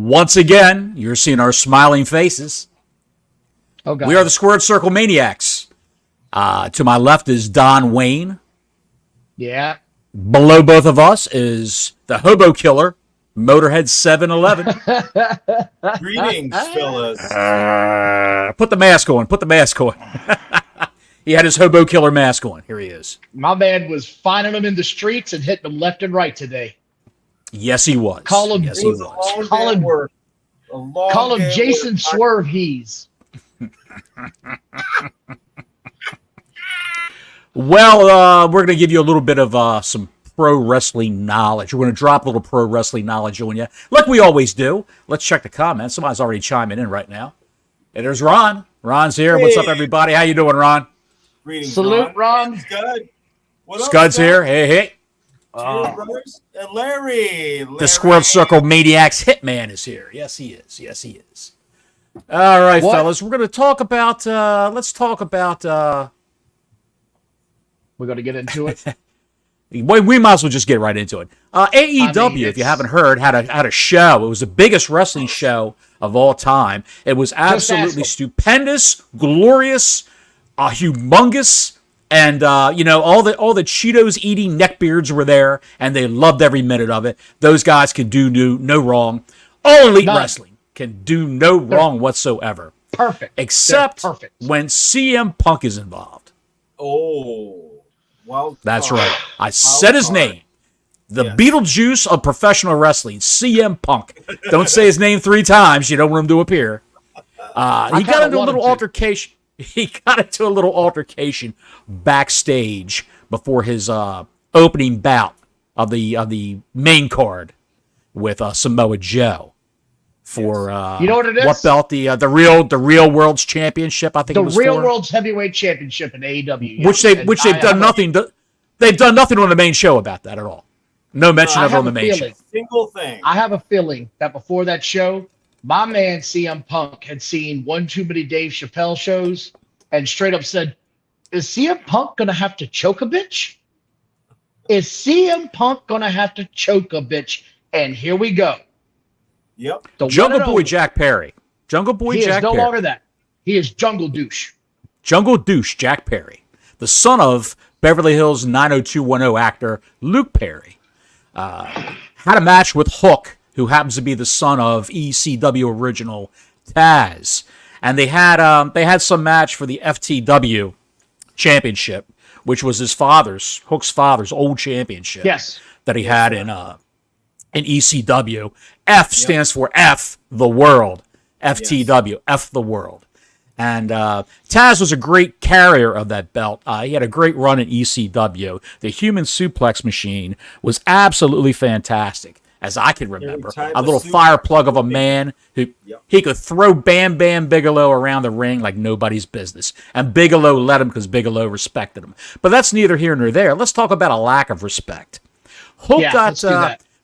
Once again, you're seeing our smiling faces. Oh, God. We are the Squared Circle Maniacs. To my left is Don Wayne. Yeah. Below both of us is the Hobo Killer, Motorhead 711. Greetings, fellas. Put the mask on. Put the mask on. He had his Hobo Killer mask on. Here he is. My man was finding them in the streets and hitting them left and right today. Yes, he was. Call him, yes, he was. Call him Jason Swerve Hees. Well, we're going to give you a little bit of some pro wrestling knowledge. We're going to drop a little pro wrestling knowledge on you, like we always do. Let's check the comments. Somebody's already chiming in right now. And there's Ron. Ron's here. Hey. What's up, everybody? How you doing, Ron? Greetings, salute, Ron. Scud. What up, Scud's here. Hey, hey. Cheers, brothers. And Larry. The Squared Circle Maniacs Hitman is here. Yes, he is. Yes, he is. All right, fellas. We're going to talk about, let's talk about... We're going to get into it. We might as well just get right into it. AEW, if you haven't heard, had a show. It was the biggest wrestling show of all time. It was absolutely stupendous, glorious, humongous, and all the Cheetos eating neckbeards were there, and they loved every minute of it. Those guys can do no wrong. All Elite Wrestling can do no wrong whatsoever. Perfect. Except when CM Punk is involved. Oh. Well, that's right. I said his name. The Beetlejuice of professional wrestling, CM Punk. Don't say his name 3 times. You don't want him to appear. He got into a little altercation. He got into a little altercation backstage before his opening bout of the main card with Samoa Joe for you know what it is? What belt? The real World's Championship. I think the it was real World's Heavyweight Championship in AEW. Which they've done nothing. They've done nothing on the main show about that at all. No mention of it on the main show. Single thing. I have a feeling that before that show, my man CM Punk had seen one too many Dave Chappelle shows and straight up said, "Is CM Punk gonna have to choke a bitch? Is CM Punk gonna have to choke a bitch?" And here we go. Yep. Jungle Boy Jack Perry. Jungle Boy Jack Perry. He is no longer that. He is Jungle Douche. Jungle Douche Jack Perry, the son of Beverly Hills 90210 actor Luke Perry, had a match with Hook, who happens to be the son of ECW original Taz, and they had some match for the FTW championship, which was Hook's father's old championship. Yes. That he had in ECW. F stands for F the World. FTW, F the World. And Taz was a great carrier of that belt. He had a great run in ECW. The Human Suplex Machine was absolutely fantastic, as I can remember. A little fire plug of a man who he could throw Bam Bam Bigelow around the ring like nobody's business. And Bigelow let him because Bigelow respected him. But that's neither here nor there. Let's talk about a lack of respect. Hook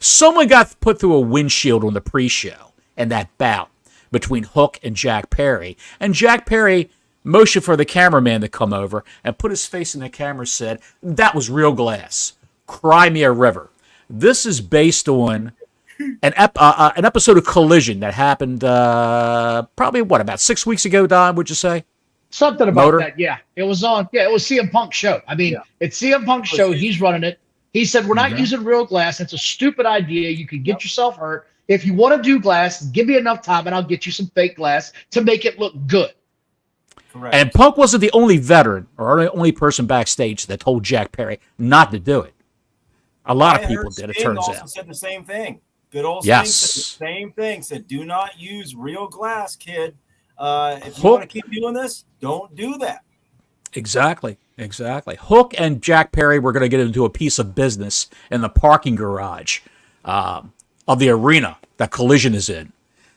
someone got put through a windshield on the pre-show in that bout between Hook and Jack Perry. And Jack Perry motioned for the cameraman to come over and put his face in the camera and said, "That was real glass. Cry me a river." This is based on an episode of Collision that happened probably, about 6 weeks ago, Don, would you say? Something about that, yeah. It was CM Punk's show. I mean, it's CM Punk's show. He's running it. He said, "We're not using real glass. It's a stupid idea. You could get yourself hurt. If you want to do glass, give me enough time and I'll get you some fake glass to make it look good." Correct. And Punk wasn't the only veteran or the only person backstage that told Jack Perry not to do it. A lot of people did, it turns out. Said the same thing. Good old Sting said the same thing. Said, "Do not use real glass, kid. If you want to keep doing this, don't do that." Exactly. Hook and Jack Perry were going to get into a piece of business in the parking garage of the arena that Collision is in.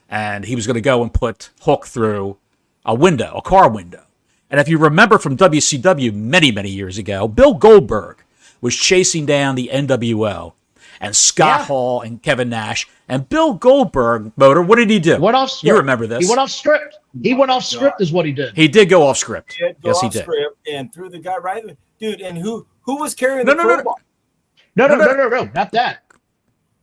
And he was going to go and put Hook through a car window. And if you remember from WCW many, many years ago, Bill Goldberg was chasing down the NWO and Scott Hall and Kevin Nash. And Bill Goldberg, what did he do? Went off script. You remember this. He went off script. Is what he did. He did go off script. Yes, he did. Script and threw the guy right. Dude, and who was carrying the crowbar? No, not that.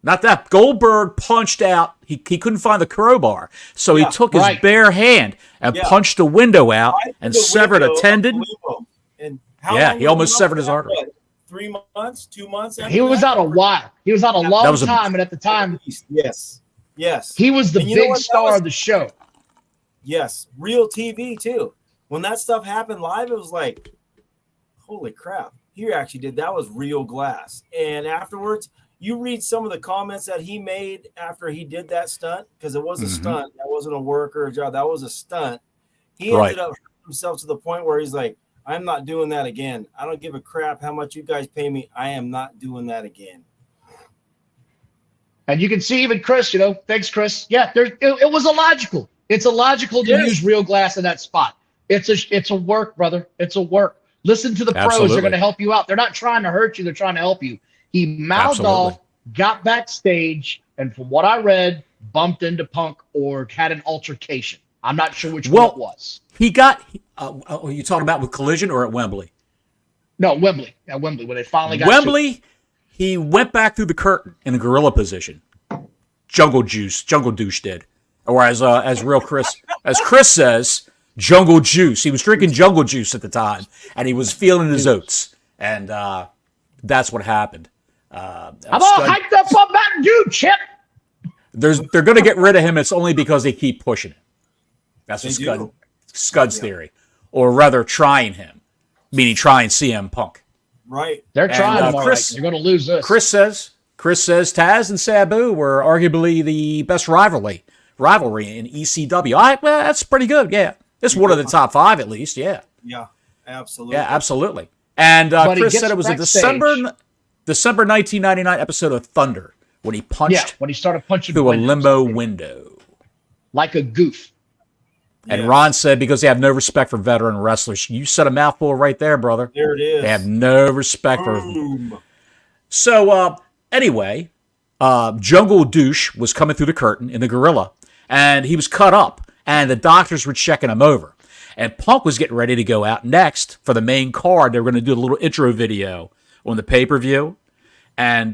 Not that. Goldberg punched out. He couldn't find the crowbar, so he took his right. bare hand and punched a window out and severed a tendon. And he almost severed his artery. What, 3 months, 2 months? He was out a while. He was out a long time, and at the time, yes, he was the big star of the show. Yes, real TV too. When that stuff happened live, it was like, holy crap! He actually did. That was real glass. And afterwards, you read some of the comments that he made after he did that stunt, because it was a stunt. That wasn't a work or a job. That was a stunt. He ended up hurting himself to the point where he's like, I'm not doing that again. I don't give a crap how much you guys pay me. I am not doing that again. And you can see even Chris, thanks, Chris. Yeah, it was illogical. It's illogical to use real glass in that spot. It's a work, brother. It's a work. Listen to the pros. They're going to help you out. They're not trying to hurt you. They're trying to help you. He mouthed off, got backstage, and from what I read, bumped into Punk or had an altercation. I'm not sure which one it was. He got. Are you talking about with Collision or at Wembley? No, Wembley. At Wembley, when they finally got Wembley. He went back through the curtain in a gorilla position. Jungle Douche did, or as Chris says, Jungle Juice. He was drinking Jungle Juice at the time, and he was feeling his oats, and that's what happened. I'm all hyped up on Mountain Dew, Chip. They're going to get rid of him. It's only because they keep pushing him. That's what Scud's theory, or rather, trying him, meaning trying CM Punk. Right. They're trying him. Chris, they're going to lose this. Chris says Taz and Sabu were arguably the best rivalry in ECW. That's pretty good. Yeah, it's one of the top 5 at least. Yeah. Yeah, absolutely. Yeah, absolutely. And Chris said it was a December 1999 episode of Thunder when he started punching through a limbo window like a goof. And Ron said, because they have no respect for veteran wrestlers. You said a mouthful right there, brother. There it is. They have no respect for them. So, anyway, Jungle Douche was coming through the curtain in the gorilla, and he was cut up, and the doctors were checking him over. And Punk was getting ready to go out next for the main card. They were going to do a little intro video on the pay-per-view, and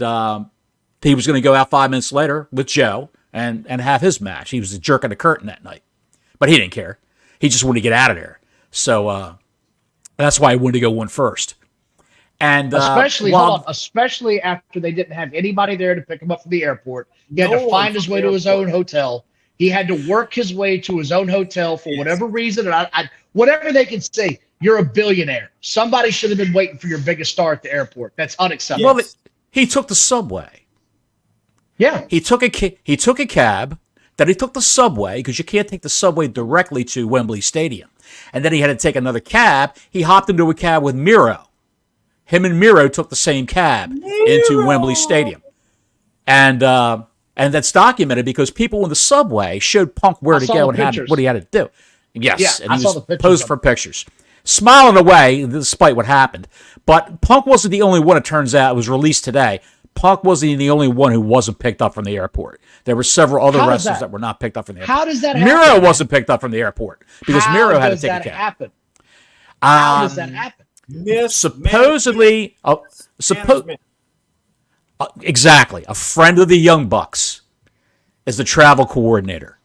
he was going to go out 5 minutes later with Joe and have his match. He was the jerk of the curtain that night. But he didn't care. He just wanted to get out of there. So that's why he wanted to go one first. And especially after they didn't have anybody there to pick him up from the airport. He had to find his way to his own hotel. He had to work his way to his own hotel for whatever reason. And whatever they can say, you're a billionaire. Somebody should have been waiting for your biggest star at the airport. That's unacceptable. Well, he took the subway. Yeah. He took a cab. Then he took the subway, because you can't take the subway directly to Wembley Stadium. And then he had to take another cab. He hopped into a cab with Miro. Him and Miro took the same cab into Wembley Stadium. And that's documented because people in the subway showed Punk where to go and what he had to do. Yes, and he was posed for pictures. Smiling away, despite what happened. But Punk wasn't the only one, it turns out. It was released today. Punk wasn't the only one who wasn't picked up from the airport. There were several other wrestlers that were not picked up from the airport. How does that happen? Miro wasn't picked up from the airport because Miro had to take a cab. How does that happen? Supposedly, exactly, a friend of the Young Bucks is the travel coordinator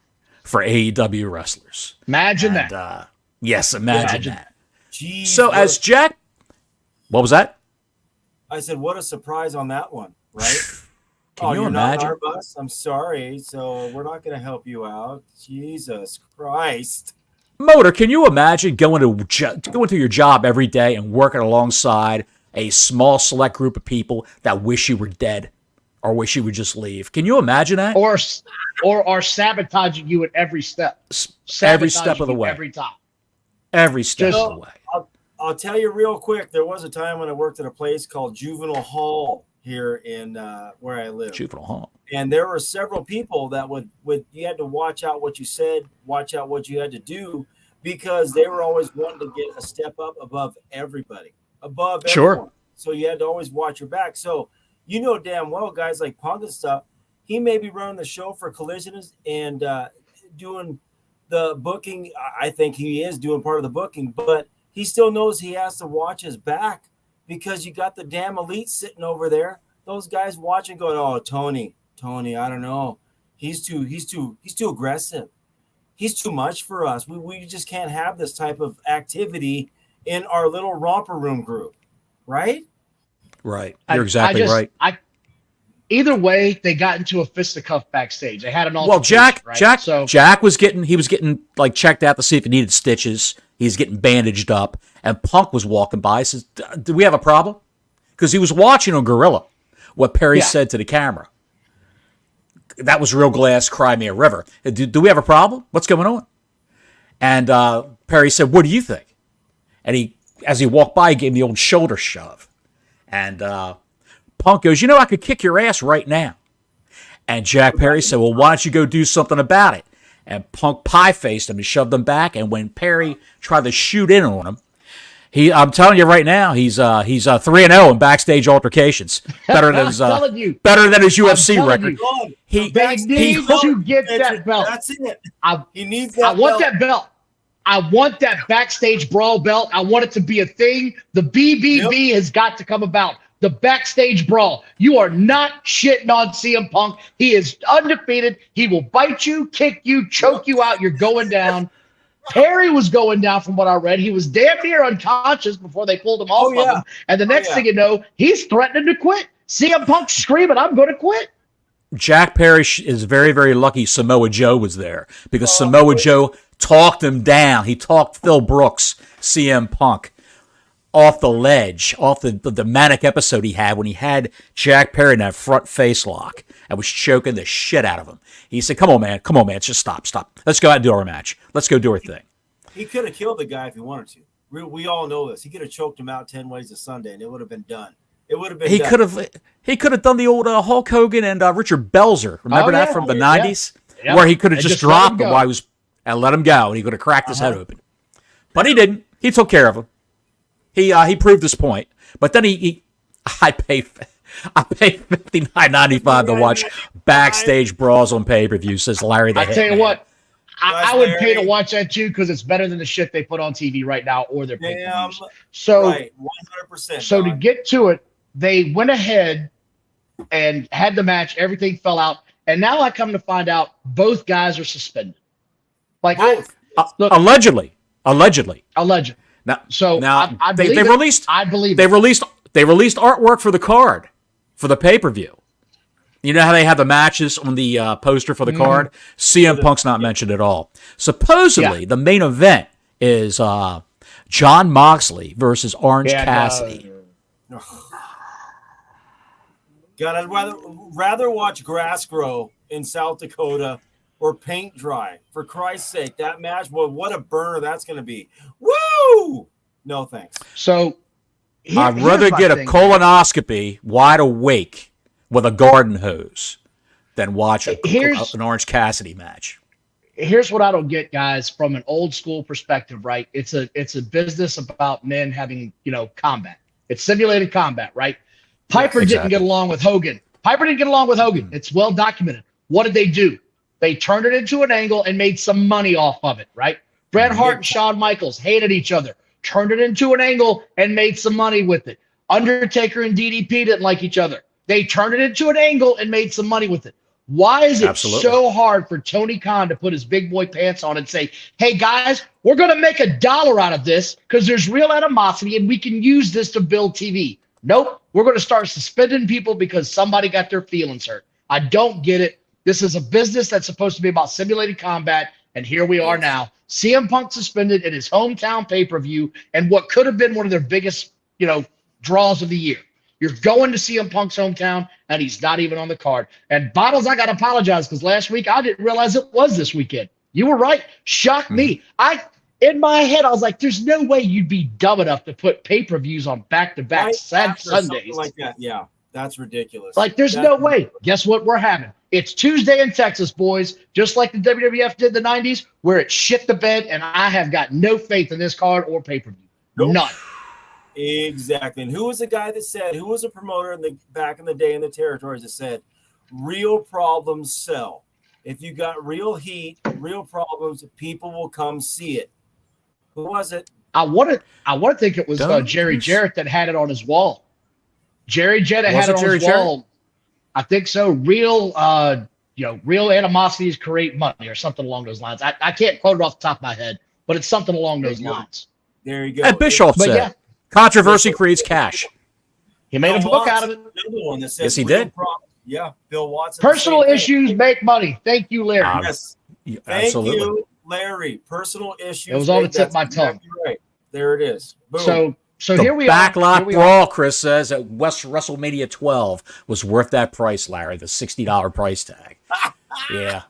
for AEW wrestlers. Imagine that. Yes, imagine that. Jeez, so as Jack, what was that? I said, what a surprise on that one, right? Can you imagine? Not our bus? I'm sorry. So we're not going to help you out. Jesus Christ. Motor, can you imagine going to your job every day and working alongside a small select group of people that wish you were dead or wish you would just leave? Can you imagine that? Or are sabotaging you at every step. Every step of the way. Every time. Every step of the way. I'll tell you real quick. There was a time when I worked at a place called Juvenile Hall here in where I live. Juvenile Hall. And there were several people that would you had to watch out what you said, watch out what you had to do, because they were always wanting to get a step up above everybody, above everyone. Sure. So you had to always watch your back. So you know damn well guys like Punk and stuff, he may be running the show for Collisions and doing the booking. I think he is doing part of the booking, but he still knows he has to watch his back because you got the damn elite sitting over there. Those guys watching going, oh, Tony, I don't know. He's too aggressive. He's too much for us. We just can't have this type of activity in our little romper room group, right? Right. You're exactly right. Either way, they got into a fisticuff backstage. They had an altercation. Well, Jack was getting like checked out to see if he needed stitches. He's getting bandaged up, and Punk was walking by. He says, "Do we have a problem?" Because he was watching on Gorilla what Perry said to the camera. That was real glass, Cry Me a River. Do we have a problem? What's going on? And Perry said, "What do you think?" And as he walked by, he gave him the old shoulder shove. And Punk goes, "I could kick your ass right now." And Jack Perry said, "Well, why don't you go do something about it?" And Punk pie-faced him and shoved him back. And when Perry tried to shoot in on him, I'm telling you right now, he's 3-0 in backstage altercations. Better than his UFC record. He needs to get that belt. That's it. He needs that. I want that belt. I want that backstage brawl belt. I want it to be a thing. The BBB has got to come about. The backstage brawl. You are not shitting on CM Punk. He is undefeated. He will bite you, kick you, choke you out. You're going down. Perry was going down from what I read. He was damn near unconscious before they pulled him off of him. And the next thing you know, he's threatening to quit. CM Punk screaming, "I'm going to quit." Jack Perry is very, very lucky Samoa Joe was there because Samoa Joe talked him down. He talked Phil Brooks, CM Punk, off the ledge, off the manic episode he had when he had Jack Perry in that front face lock and was choking the shit out of him. He said, come on, man, just stop. Let's go out and do our match. Let's go do our thing." He could have killed the guy if he wanted to. We all know this. He could have choked him out 10 ways to Sunday, and it would have been done. It would have been. He could have done the old Hulk Hogan and Richard Belzer. Remember that from the 90s, where he could have just dropped him while he was and let him go, and he could have cracked his head open. But he didn't. He took care of him. He proved his point. But then I pay $59.95 to watch backstage brawls on pay-per-view, says Larry the Hitman. I tell you what, I would pay to watch that too because it's better than the shit they put on TV right now or their pay-per-views. So, right, 100%. So to get to it, they went ahead and had the match. Everything fell out, and now I come to find out both guys are suspended. Like allegedly. Now, I believe they released. I believe they released artwork for the card for the pay-per-view. You know how they have the matches on the poster for the card? CM Punk's not mentioned at all. Supposedly, the main event is John Moxley versus Orange Cassidy. God, I'd rather watch grass grow in South Dakota or paint dry. For Christ's sake, that match, well, what a burner that's going to be. Woo! No thanks. So I'd rather get a colonoscopy wide awake with a garden hose than watch an Orange Cassidy match. Here's what I don't get, guys, from an old school perspective, right? It's a business about men having, combat. It's simulated combat, right? Piper didn't get along with Hogan. It's well documented. What did they do? They turned it into an angle and made some money off of it, right? Bret Hart and Shawn Michaels hated each other, turned it into an angle and made some money with it. Undertaker and DDP didn't like each other. They turned it into an angle and made some money with it. Why is it so hard for Tony Khan to put his big boy pants on and say, "Hey, guys, we're going to make $1 out of this because there's real animosity and we can use this to build TV"? Nope. We're going to start suspending people because somebody got their feelings hurt. I don't get it. This is a business that's supposed to be about simulated combat, and here we are now. CM Punk suspended in his hometown pay-per-view and what could have been one of their biggest, draws of the year. You're going to CM Punk's hometown, and he's not even on the card. And Bottles, I got to apologize because last week I didn't realize it was this weekend. You were right. Shocked me. In my head, I was like, there's no way you'd be dumb enough to put pay-per-views on back-to-back Sundays. Like that. Yeah, that's ridiculous. There's no way. Guess what we're having? It's Tuesday in Texas, boys, just like the WWF did in the 90s, where it shit the bed, and I have got no faith in this card or pay-per-view. Nope. None. Exactly. And who was the guy that said, who was a promoter back in the day in the territories that said, real problems sell. If you got real heat, real problems, people will come see it. Who was it? I want to think it was Jerry Jarrett that had it on his wall. Jerry Jarrett had it on his wall. I think so. Real real animosities create money or something along those lines. I can't quote it off the top of my head, but it's something along those lines. There you go. And Bischoff said, yeah. controversy creates cash. He made a book out of it. Another one that says Yes, he did. Yeah, Bill Watson. Personal issues make money. Thank you, Larry. Yes. Absolutely. Thank you, Larry. Personal issues. It was on the tip of my tongue. Right. There it is. Boom. So The here we backlot are. brawl, Chris says, at WrestleMania 12 was worth that price, Larry, the $60 price tag. Yeah.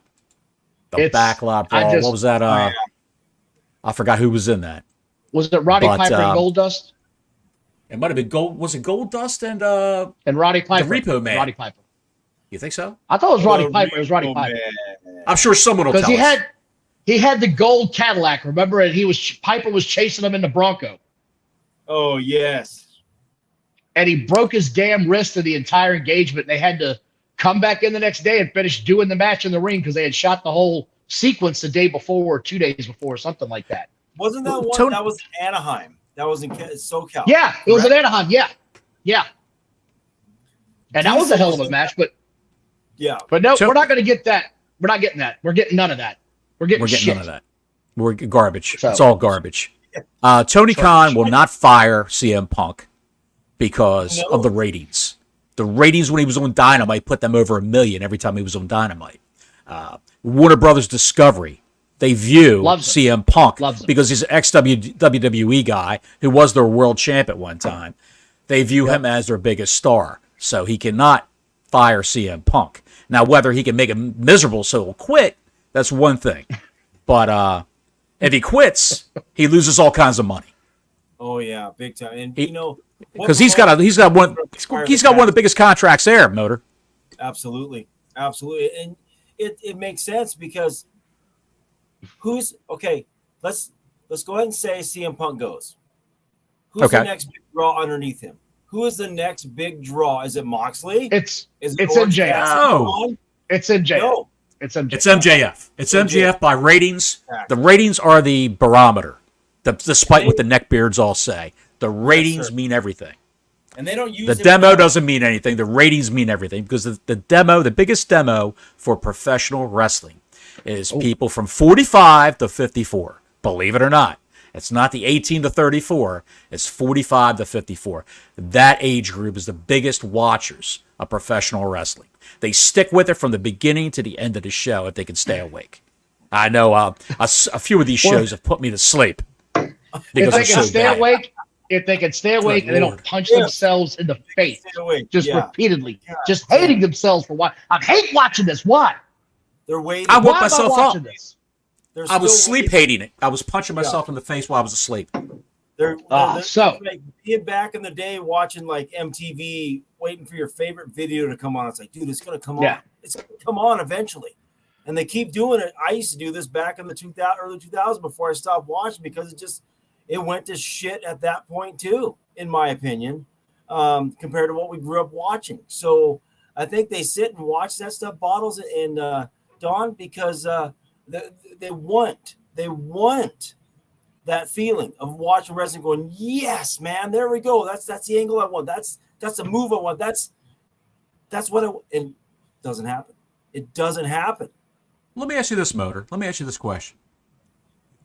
The backlot brawl. What was that? I forgot who was in that. Was it Roddy Piper and Goldust? It might have been Gold. Was it Goldust and Roddy Piper? The Repo Man. Roddy Piper. You think so? I thought it was Roddy Piper. It was Roddy Piper. I'm sure someone will tell us. He had the gold Cadillac, remember? And Piper was chasing him in the Bronco. Oh, yes. And he broke his damn wrist in the entire engagement. They had to come back in the next day and finish doing the match in the ring because they had shot the whole sequence the day before or 2 days before, something like that. Wasn't that one? That was Anaheim. That was in SoCal. Yeah, it was in Anaheim. Yeah. And that was a hell of a match, but But no, we're not going to get that. We're not getting that. We're getting none of that. We're getting none of that. We're garbage. It's all garbage. Tony Khan will not fire CM Punk because of the ratings. The ratings when he was on Dynamite put them over 1 million every time he was on Dynamite. Warner Brothers Discovery, they view CM Punk because he's an ex-WWE guy who was their world champ at one time. They view him as their biggest star. So he cannot fire CM Punk. Now, whether he can make him miserable so he'll quit, that's one thing. But if he quits, he loses all kinds of money. Oh yeah, big time. And because he's got one of the biggest contracts there, Motor. Absolutely, and it makes sense because who's okay? Let's go ahead and say CM Punk goes. Who's the next big draw underneath him? Who is the next big draw? Is it Moxley? It's MJF. No, it's MJF. No. It's MJF. It's MJF. It's MJF by ratings. The ratings are the barometer. Despite what the neckbeards all say, the ratings mean everything. And they don't use the demo doesn't mean anything. The ratings mean everything because the biggest demo for professional wrestling is people from 45 to 54. Believe it or not. It's not the 18 to 34. It's 45 to 54. That age group is the biggest watchers of professional wrestling. They stick with it from the beginning to the end of the show if they can stay awake. I know a few of these shows have put me to sleep. If they can stay awake, and they don't punch themselves in the face just repeatedly, just hating themselves for why. I hate watching this. Why? They're waiting. I woke myself up. I was sleep hating it. I was punching myself in the face while I was asleep. They're like being back in the day watching like MTV, waiting for your favorite video to come on. It's like, dude, it's gonna come on. It's gonna come on eventually, and they keep doing it. I used to do this back in the early 2000s before I stopped watching because it went to shit at that point too, in my opinion, compared to what we grew up watching. So I think they sit and watch that stuff, Bottles and Don, because they want that feeling of watching wrestling going, yes, man, there we go. That's the angle I want. That's the move I want. That's what it doesn't happen. It doesn't happen. Let me ask you this, Motor. Let me ask you this question.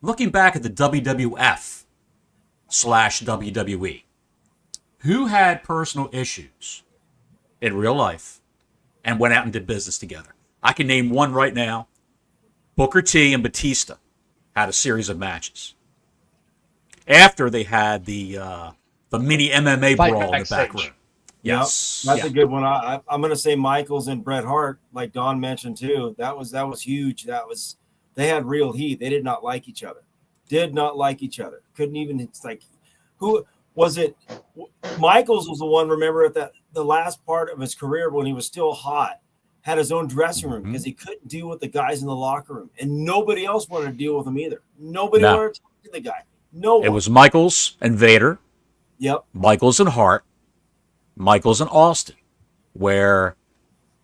Looking back at the WWF/WWE, who had personal issues in real life and went out and did business together? I can name one right now. Booker T and Batista had a series of matches. After they had the mini MMA brawl in the back room. Yes. Yep, that's a good one. I'm going to say Michaels and Bret Hart, like Don mentioned too. That was huge. They had real heat. They did not like each other. Couldn't even, it's like, who was it? Michaels was the one, remember, at the last part of his career when he was still hot, had his own dressing room because he couldn't deal with the guys in the locker room, and nobody else wanted to deal with him either. Nobody wanted to talk to the guy. No one. It was Michaels and Vader. Yep. Michaels and Hart. Michaels and Austin, where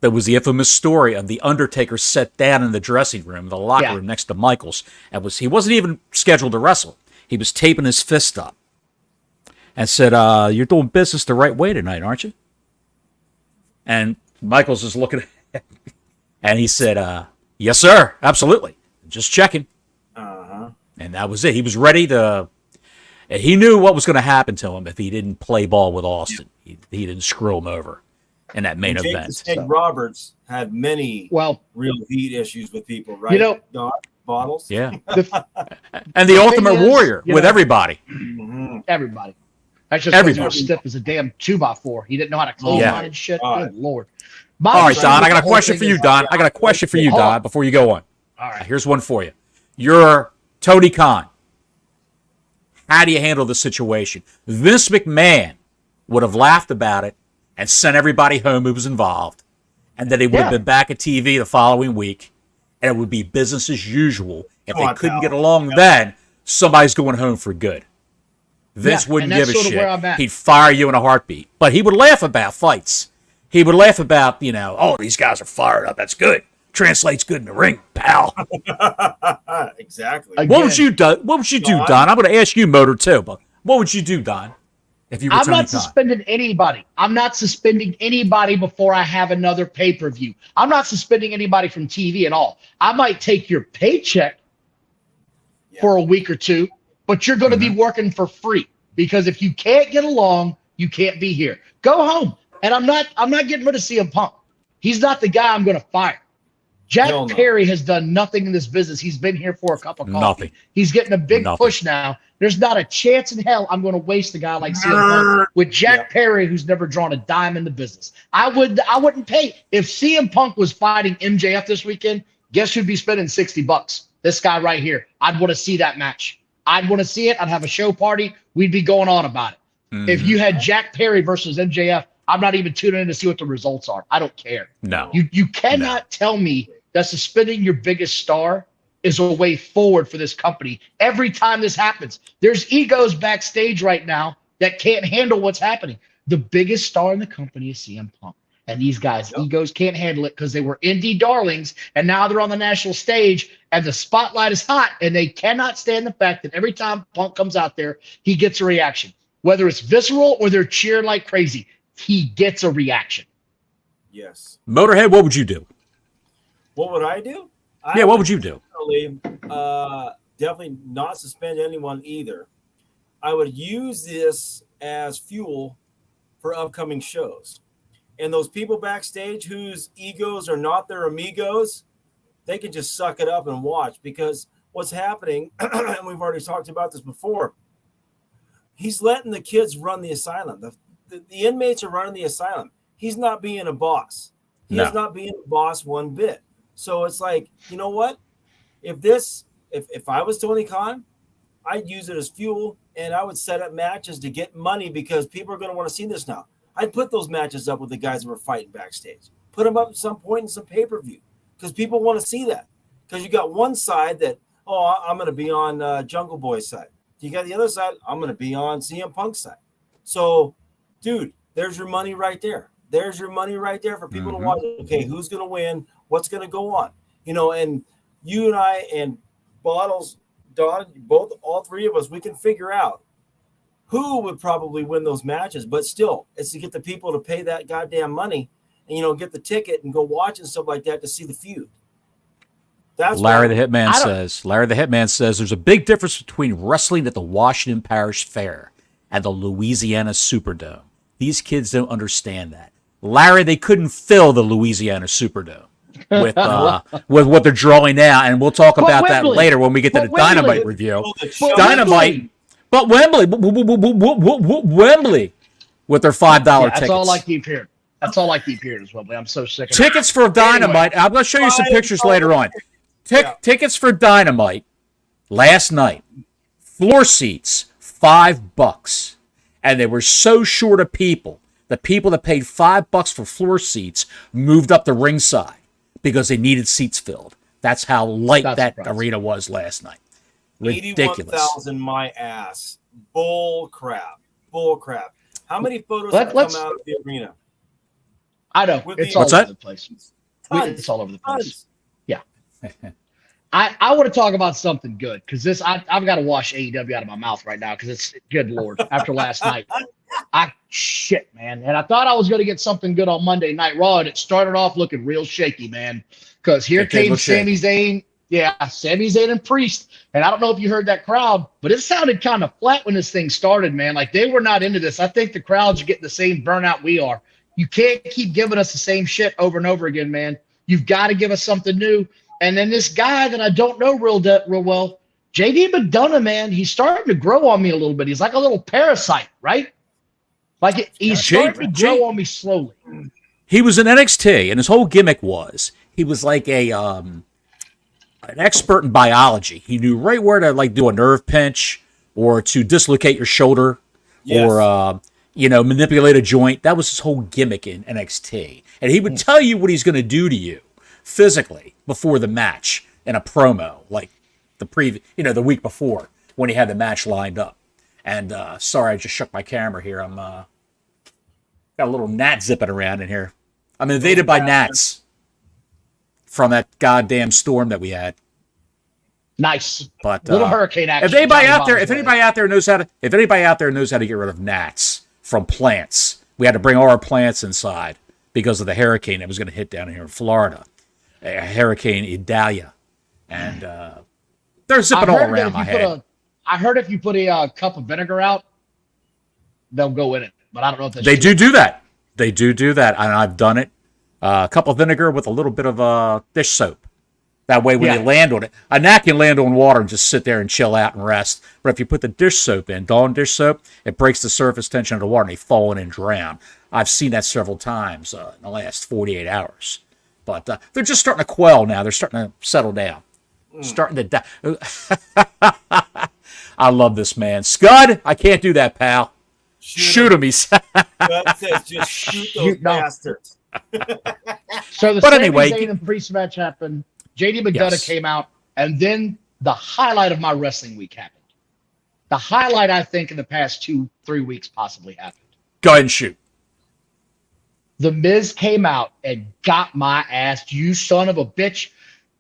there was the infamous story of the Undertaker sat down in the dressing room, the locker room next to Michaels, and he wasn't even scheduled to wrestle. He was taping his fist up and said, "You're doing business the right way tonight, aren't you?" And Michaels is looking at him, And he said, yes, sir. Absolutely. Just checking. Uh-huh. And that was it. He was ready to. He knew what was going to happen to him if he didn't play ball with Austin. He didn't screw him over in that main Jake event. the Snake Roberts had many real heat issues with people, right? You know, Bottles. Yeah. And the Ultimate Warrior with everybody. Everybody. That's just because he was stiff as a damn 2x4. He didn't know how to close on and shit. Good Lord. All right, Don, I got a question for you, Don. I got a question for you, Don, before you go on. All right. Here's one for you. You're Tony Khan. How do you handle the situation? Vince McMahon would have laughed about it and sent everybody home who was involved, and then he would have been back at TV the following week, and it would be business as usual. If they couldn't get along then, somebody's going home for good. Vince wouldn't give a shit. He'd fire you in a heartbeat. But he would laugh about fights. He would laugh about, oh, these guys are fired up. That's good. Translates good in the ring, pal. Exactly. Again, what would you do? What would you do, Don? I'm going to ask you, Motor, too. But what would you do, Don? If you were I'm not suspending anybody. I'm not suspending anybody before I have another pay-per-view. I'm not suspending anybody from TV at all. I might take your paycheck for a week or two, but you're going to be working for free, because if you can't get along, you can't be here. Go home. And I'm not getting rid of CM Punk. He's not the guy I'm going to fire. Jack Perry has done nothing in this business. He's been here for a cup of coffee. Nothing. He's getting a big push now. There's not a chance in hell I'm going to waste a guy like CM Punk with Jack Perry, who's never drawn a dime in the business. I wouldn't pay. If CM Punk was fighting MJF this weekend, guess who'd be spending $60? This guy right here. I'd want to see that match. I'd want to see it. I'd have a show party. We'd be going on about it. If you had Jack Perry versus MJF, I'm not even tuning in to see what the results are. I don't care. No. You cannot tell me that suspending your biggest star is a way forward for this company. Every time this happens, there's egos backstage right now that can't handle what's happening. The biggest star in the company is CM Punk. And these guys' egos can't handle it because they were indie darlings, and now they're on the national stage, and the spotlight is hot, and they cannot stand the fact that every time Punk comes out there, he gets a reaction. Whether it's visceral or they're cheering like crazy, he gets a reaction. Yes. Motorhead, what would you do? What would I do? What would you do? Definitely not suspend anyone either. I would use this as fuel for upcoming shows. And those people backstage whose egos are not their amigos, they can just suck it up and watch, because what's happening, and we've already talked about this before, he's letting the kids run the asylum. The inmates are running the asylum. He's not being a boss. He's not being a boss one bit. So it's like, you know what? If I was Tony Khan, I'd use it as fuel, and I would set up matches to get money, because people are going to want to see this now. I'd put those matches up with the guys that were fighting backstage. Put them up at some point in some pay-per-view, because people want to see that. Because you got one side that, I'm going to be on Jungle Boy's side. You got the other side, I'm going to be on CM Punk's side. So, dude, there's your money right there. There's your money right there for people to watch. Okay, who's going to win? What's going to go on? And you and I and Bottles, Don, all three of us, we can figure out who would probably win those matches. But still, it's to get the people to pay that goddamn money and, get the ticket and go watch and stuff like that to see the feud. That's Larry the Hitman says there's a big difference between wrestling at the Washington Parish Fair and the Louisiana Superdome. These kids don't understand that. Larry, they couldn't fill the Louisiana Superdome with what they're drawing now, and we'll talk about that later when we get to the Dynamite review. Dynamite, but Wembley with their $5 tickets. That's all I keep hearing. That's all I keep hearing is Wembley. I'm so sick of tickets for Dynamite. Anyway, I'm going to show you some pictures later on. Tickets for Dynamite last night, floor seats, $5, and they were so short of people. The people that paid $5 for floor seats moved up the ringside because they needed seats filled. That's how light that arena was last night. Ridiculous. 81,000 my ass. Bull crap. How many photos have come out of the arena? I know. It's all over the place. It's all over the place. Yeah. I want to talk about something good, because I've got to wash AEW out of my mouth right now, because it's good Lord after last night. Man, man. And I thought I was going to get something good on Monday Night Raw, and it started off looking real shaky, man. Because here came Sami Zayn. Yeah, Sami Zayn and Priest. And I don't know if you heard that crowd, but it sounded kind of flat when this thing started, man. Like they were not into this. I think the crowds are getting the same burnout we are. You can't keep giving us the same shit over and over again, man. You've got to give us something new. And then this guy that I don't know real well, JD McDonough, man, he's starting to grow on me a little bit. He's like a little parasite, right? Like he's starting to grow on me slowly. He was in NXT, and his whole gimmick was he was like an expert in biology. He knew right where to like do a nerve pinch or to dislocate your shoulder or manipulate a joint. That was his whole gimmick in NXT, and he would tell you what he's going to do to you physically before the match in a promo, like the week before when he had the match lined up. And sorry, I just shook my camera here. I'm got a little gnat zipping around in here. I'm invaded by gnats from that goddamn storm that we had. Nice, but little hurricane action. If anybody out there knows how to get rid of gnats from plants, we had to bring all our plants inside because of the hurricane that was going to hit down here in Florida, Hurricane Idalia, and they're zipping all around my head. I heard if you put a cup of vinegar out, they'll go in it. But I don't know if that's They do that. They do that, and I've done it. A cup of vinegar with a little bit of dish soap. That way, when they land on it, a gnat can land on water and just sit there and chill out and rest. But if you put the dish soap in, Dawn dish soap, it breaks the surface tension of the water and they fall in and drown. I've seen that several times in the last 48 hours. But they're just starting to quell now. They're starting to settle down. Starting to die. I love this man. Scud, I can't do that, pal. Shoot him, he said. Scud says just shoot those bastards. So Sami Zayn and Priest match happened. JD McDonough came out, and then the highlight of my wrestling week happened. The highlight, I think, in the past 2-3 weeks possibly happened. Go ahead and shoot. The Miz came out and got my ass, you son of a bitch.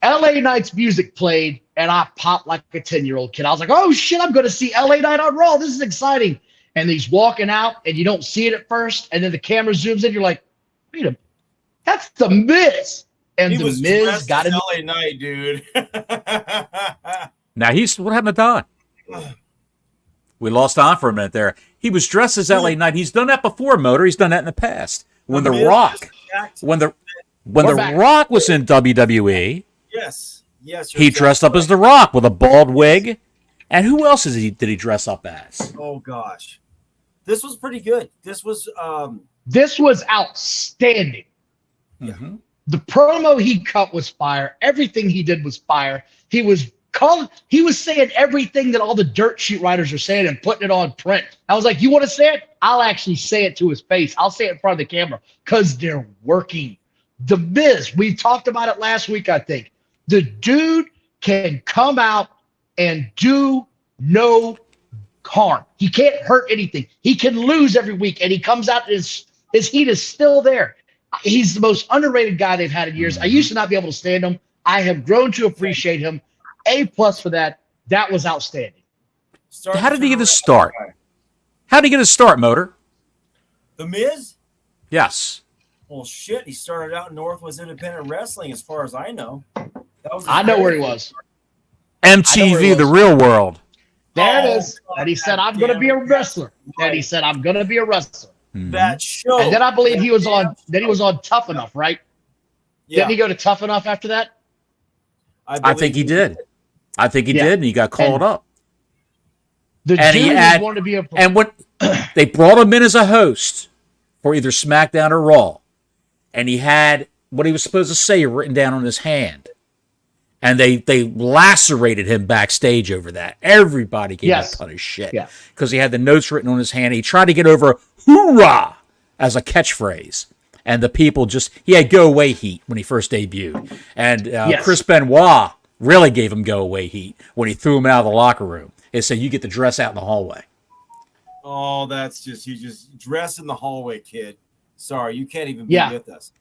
LA Knight's music played, and I popped like a 10-year-old kid. I was like, oh, shit, I'm going to see LA Knight on Raw. This is exciting. And he's walking out, and you don't see it at first, and then the camera zooms in. You're like, wait a minute. That's The Miz. And he The Miz got it. LA Knight, dude. Now, what happened to Don? We lost on for a minute there. He was dressed as LA Knight. He's done that before, Motor. He's done that in the past. When The Rock was in WWE, yes, he dressed up as The Rock with a bald wig. And who else did he dress up as? Oh gosh, this was pretty good. This was outstanding. Mm-hmm. The promo he cut was fire. Everything he did was fire. He was saying everything that all the dirt sheet writers are saying and putting it on print. I was like, you want to say it? I'll actually say it to his face. I'll say it in front of the camera because they're working. The Miz, we talked about it last week, I think. The dude can come out and do no harm. He can't hurt anything. He can lose every week, and he comes out, his heat is still there. He's the most underrated guy they've had in years. I used to not be able to stand him. I have grown to appreciate him. A+ for that. That was outstanding. How did he get his start? How did he get his start, Motor? The Miz? Yes. Well, shit. He started out in Northwest Independent Wrestling, as far as I know. I know where he was. MTV, The Real World. There it is. And he said, I'm going to be a wrestler. And he said, I'm going to be a wrestler. That show. And then I believe he was on Tough Enough, right? Yeah. Didn't he go to Tough Enough after that? I think he did. I think he did, and he got called up. Wanted to be and when they brought him in as a host for either SmackDown or Raw, and he had what he was supposed to say written down on his hand, and they lacerated him backstage over that. Everybody gave a ton of shit because he had the notes written on his hand. He tried to get over "hoorah" as a catchphrase, and the people he had go away heat when he first debuted, and Chris Benoit really gave him go away heat when he threw him out of the locker room and said, "You get to dress out in the hallway." Oh, you just dress in the hallway, kid. Sorry, you can't even be with us.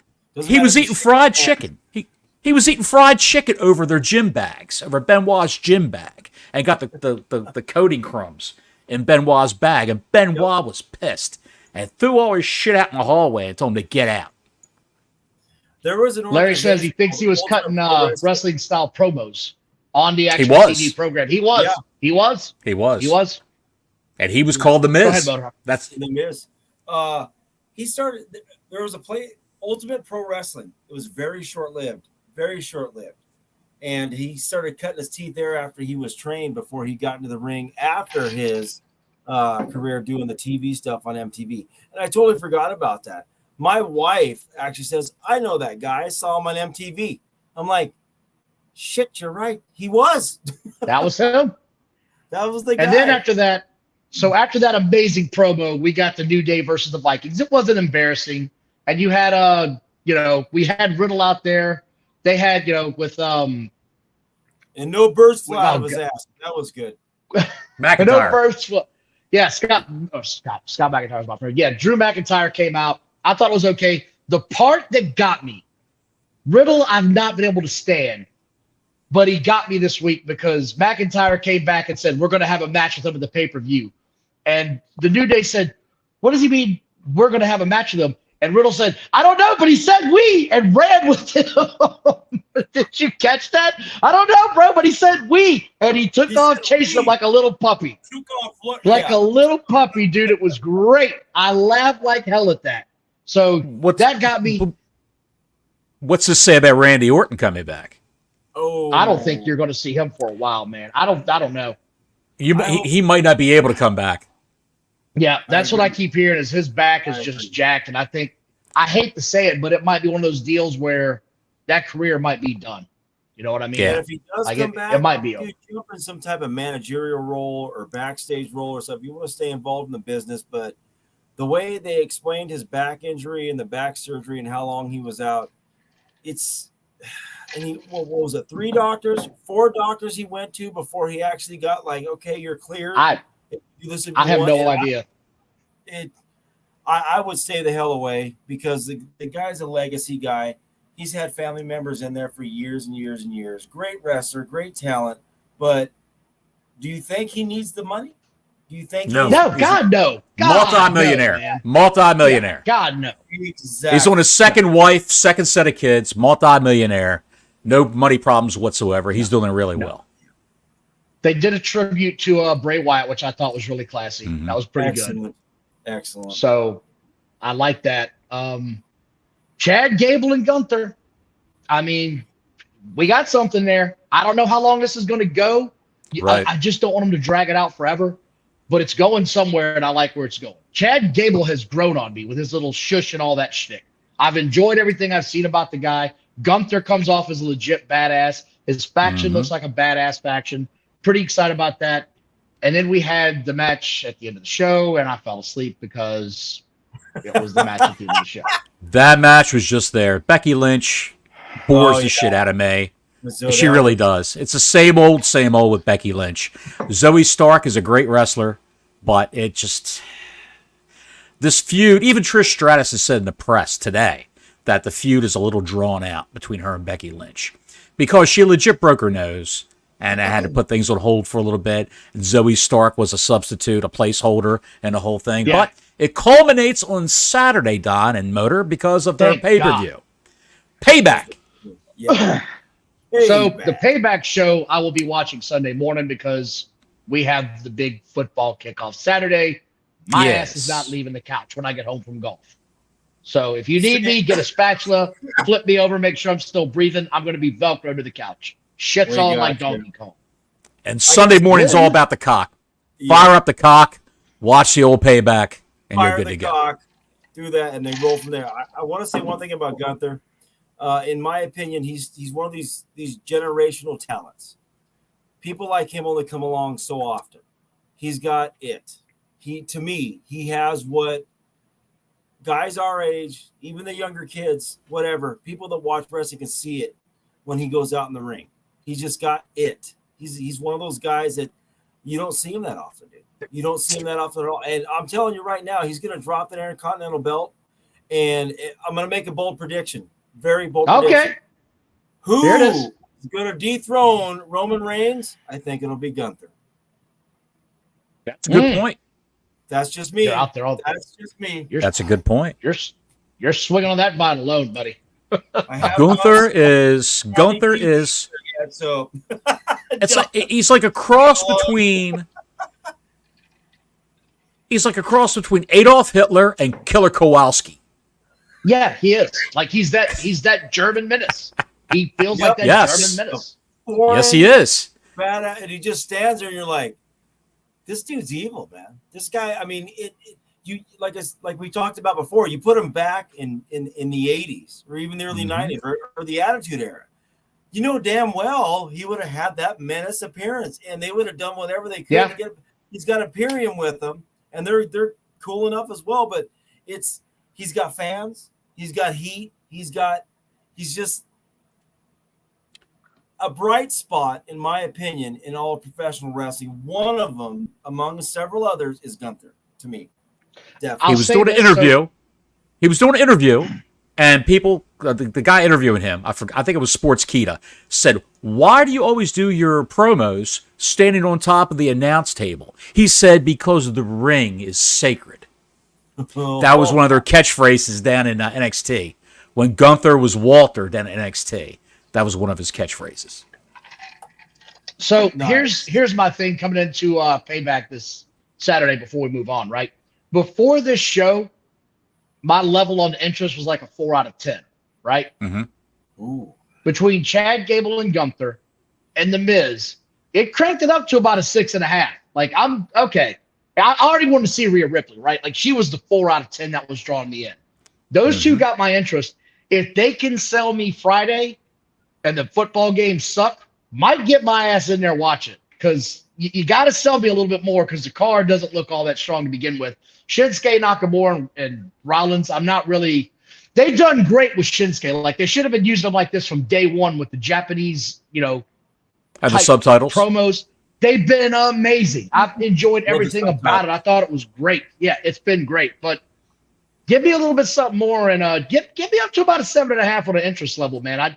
He was eating fried chicken. He was eating fried chicken over their gym bags, over Benoit's gym bag, and got the coating crumbs in Benoit's bag, and Benoit was pissed. and threw all his shit out in the hallway and told him to get out. There was an Larry says he thinks he was cutting wrestling style promos on the actual TV program. He was. Yeah. He was. He was. He was. And he was called the Miz. Go ahead, That's the Miz. He started. There was a play, Ultimate Pro Wrestling. It was very short lived. Very short lived. And he started cutting his teeth there after he was trained before he got into the ring after his career doing the TV stuff on MTV. And I totally forgot about that. My wife actually says, I know that guy. I saw him on MTV. I'm like, shit, you're right. He was. That was him. That was the guy. And then after that amazing promo, we got the New Day versus the Vikings. It wasn't embarrassing. And you had, we had Riddle out there. They had, with and no birds fly out of his ass. That was good. McIntyre. No birds fly. Yeah, Scott McIntyre was my friend. Yeah, Drew McIntyre came out. I thought it was okay. The part that got me, Riddle, I've not been able to stand, but he got me this week because McIntyre came back and said, we're going to have a match with him at the pay-per-view. And the New Day said, what does he mean we're going to have a match with him? And Riddle said, I don't know, but he said we, and ran with him. Did you catch that? I don't know, bro, but he said we. And he took off chasing him like a little puppy. A little puppy, dude. It was great. I laughed like hell at that. So that got me. What's this say about Randy Orton coming back? Oh, I don't think you're going to see him for a while, man. I don't know. He might not be able to come back. Yeah, that's what I keep hearing is his back is just jacked. And I think, I hate to say it, but it might be one of those deals where that career might be done. You know what I mean? Yeah. And if he does come back, it might be jump in some type of managerial role or backstage role or something. You want to stay involved in the business, but the way they explained his back injury and the back surgery and how long he was out, what was it? 4 doctors he went to before he actually got okay, you're cleared. I have no idea. I would stay the hell away because the guy's a legacy guy. He's had family members in there for years and years and years. Great wrestler, great talent. But do you think he needs the money? Do you think no? God, no. Multi-millionaire. No, multi-millionaire. God, no. Exactly. He's on his second wife, second set of kids, multi-millionaire. No money problems whatsoever. He's doing really well. They did a tribute to Bray Wyatt, which I thought was really classy. Mm-hmm. That was pretty good. Excellent. So I like that. Chad Gable and Gunther. I mean, we got something there. I don't know how long this is going to go. Right. I just don't want them to drag it out forever, but it's going somewhere, and I like where it's going. Chad Gable has grown on me with his little shush and all that shtick. I've enjoyed everything I've seen about the guy. Gunther comes off as a legit badass. His faction looks like a badass faction. Pretty excited about that. And then we had the match at the end of the show, and I fell asleep because it was the match at the end of the show. That match was just there. Becky Lynch bores the shit out of me. She really does. It's the same old with Becky Lynch. Zoe Stark is a great wrestler, but it just... This feud, even Trish Stratus has said in the press today that the feud is a little drawn out between her and Becky Lynch because she legit broke her nose and I had to put things on hold for a little bit. Zoe Stark was a substitute, a placeholder, and the whole thing. Yeah. But it culminates on Saturday, Don and Motor, because of their pay-per-view. Payback. Yeah. So the Payback show I will be watching Sunday morning because we have the big football kickoff Saturday. My ass is not leaving the couch when I get home from golf. So if you need me, get a spatula, flip me over, make sure I'm still breathing. I'm going to be Velcro to the couch. Shit's all like Donkey Kong. And Sunday morning's all about the cock. Fire up the cock, watch the old Payback, and you're good to go. Cock, do that, and then roll from there. I want to say one thing about Gunther. In my opinion, he's one of these generational talents. People like him only come along so often. He's got it. To me, he has what guys our age, even the younger kids, whatever, people that watch wrestling can see it when he goes out in the ring. He's just got it. He's one of those guys that you don't see him that often, dude. You don't see him that often at all. And I'm telling you right now, he's going to drop the Intercontinental belt, and I'm going to make a bold prediction. Very bold prediction. Okay. Who is going to dethrone Roman Reigns? I think it'll be Gunther. That's a good point. That's just me. You're out there all. That's just me. That's a good point. You're swinging on that vine alone, buddy. Gunther is so it's like he's like a cross between Adolf Hitler and Killer Kowalski. Yeah, he is. Like he's that German menace. He feels like that German menace. Yes, he is. And he just stands there, and you're like, this dude's evil, man. This guy. I mean, you like we talked about before. You put him back in the 80s or even the early 90s or the Attitude Era. You know damn well he would have had that menace appearance, and they would have done whatever they could to get. He's got Imperium with him, and they're cool enough as well. But he's got fans, he's got heat, he's just a bright spot, in my opinion, in all of professional wrestling. One of them, among several others, is Gunther. To me, definitely. He was doing an interview. And people, the guy interviewing him, I think it was Sports Kita, said, "Why do you always do your promos standing on top of the announce table?" He said, "Because the ring is sacred." That was one of their catchphrases down in NXT. When Gunther was Walter down in NXT, that was one of his catchphrases. So here's my thing coming into Payback this Saturday before we move on, right? Before this show, my level on interest was like a 4 out of 10, right? Mm-hmm. Ooh. Between Chad Gable and Gunther and The Miz, it cranked it up to about a 6.5. Like, I'm okay. I already wanted to see Rhea Ripley, right? Like, she was the 4 out of 10 that was drawing me in. Those two got my interest. If they can sell me Friday and the football games suck, might get my ass in there watching, because you got to sell me a little bit more, because the card doesn't look all that strong to begin with. Shinsuke Nakamura and Rollins, I'm not really – they've done great with Shinsuke. Like, they should have been using them like this from day one with the Japanese, and the subtitles. Promos. They've been amazing. I've enjoyed everything about it. I thought it was great. Yeah, it's been great. But give me a little bit something more, and get me up to about a 7.5 on the interest level, man.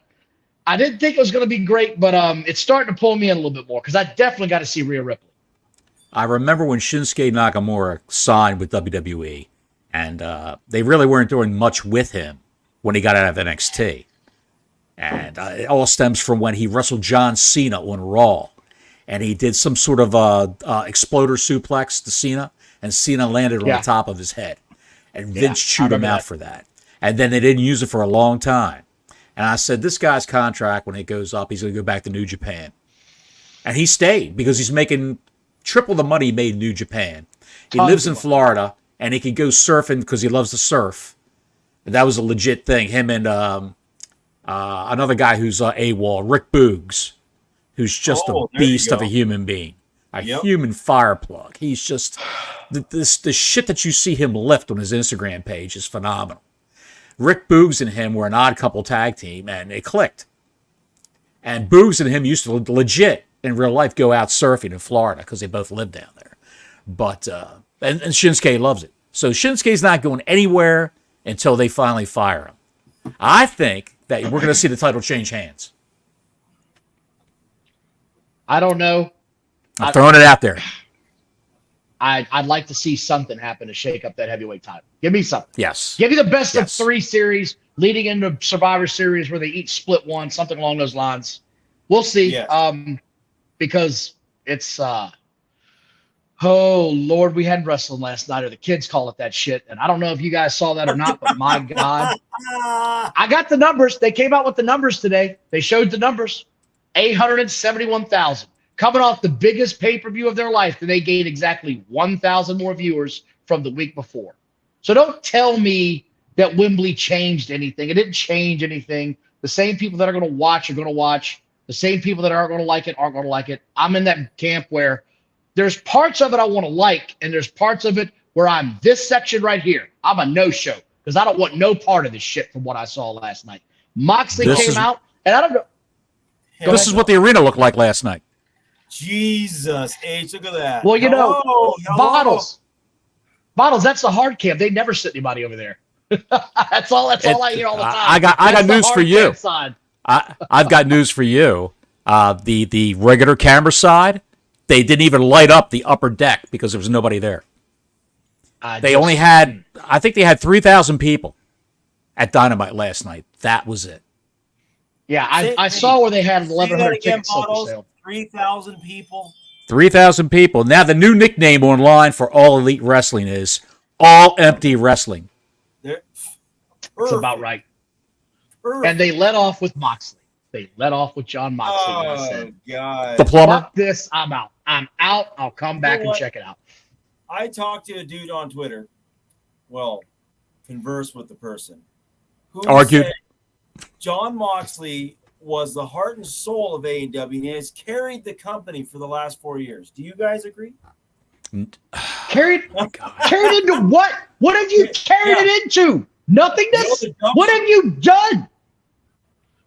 I didn't think it was going to be great, but it's starting to pull me in a little bit more, because I definitely got to see Rhea Ripley. I remember when Shinsuke Nakamura signed with WWE, and they really weren't doing much with him when he got out of NXT. And it all stems from when he wrestled John Cena on Raw, and he did some sort of exploder suplex to Cena, and Cena landed on the top of his head. And Vince chewed him out for that. And then they didn't use it for a long time. And I said, this guy's contract, when it goes up, he's going to go back to New Japan. And he stayed, because he's making triple the money he made in New Japan. He lives in Florida, and he can go surfing because he loves to surf. And that was a legit thing. Him and another guy who's AWOL, Rick Boogs, who's just a beast of a human being. A human fireplug. He's just the shit that you see him lift on his Instagram page is phenomenal. Rick Boogs and him were an odd couple tag team, and it clicked. And Boogs and him used to legit in real life go out surfing in Florida, because they both lived down there. But and Shinsuke loves it. So Shinsuke's not going anywhere until they finally fire him. I think that we're going to see the title change hands. I don't know. I'm throwing it out there. I'd like to see something happen to shake up that heavyweight title. Give me something. Yes. Give me the best of 3 series leading into Survivor Series where they each split one, something along those lines. We'll see. Yes. Because it's oh Lord, we had wrestling last night, or the kids call it that shit. And I don't know if you guys saw that or not, but my God. I got the numbers. They came out with the numbers today. They showed the numbers. 871,000. Coming off the biggest pay-per-view of their life, and they gained exactly 1,000 more viewers from the week before. So don't tell me that Wembley changed anything. It didn't change anything. The same people that are going to watch are going to watch. The same people that aren't going to like it aren't going to like it. I'm in that camp where there's parts of it I want to like, and there's parts of it where I'm this section right here. I'm a no-show, because I don't want no part of this shit from what I saw last night. Moxley came out, and I don't know. This is what the arena looked like last night. Jesus, H, look at that. Well, Bottles, that's the hard cam. They never sit anybody over there. That's all I hear all the time. I got news for you. I've got news for you. The regular camera side, they didn't even light up the upper deck because there was nobody there. They only had, I think they had 3,000 people at Dynamite last night. That was it. Yeah, I saw where they had 1,100 tickets for sale. 3,000 people. 3,000 people. Now the new nickname online for All Elite Wrestling is All Empty Wrestling. That's about right. And they let off with Moxley. They let off with John Moxley. Oh, God. The plumber. Fuck this. I'm out. I'm out. I'll come back and check it out. I talked to a dude on Twitter. Well, converse with the person. Who argued. Said John Moxley was the heart and soul of AEW and has carried the company for the last 4 years. Do you guys agree? Carried into what? What have you carried it into? Nothingness? What have you done?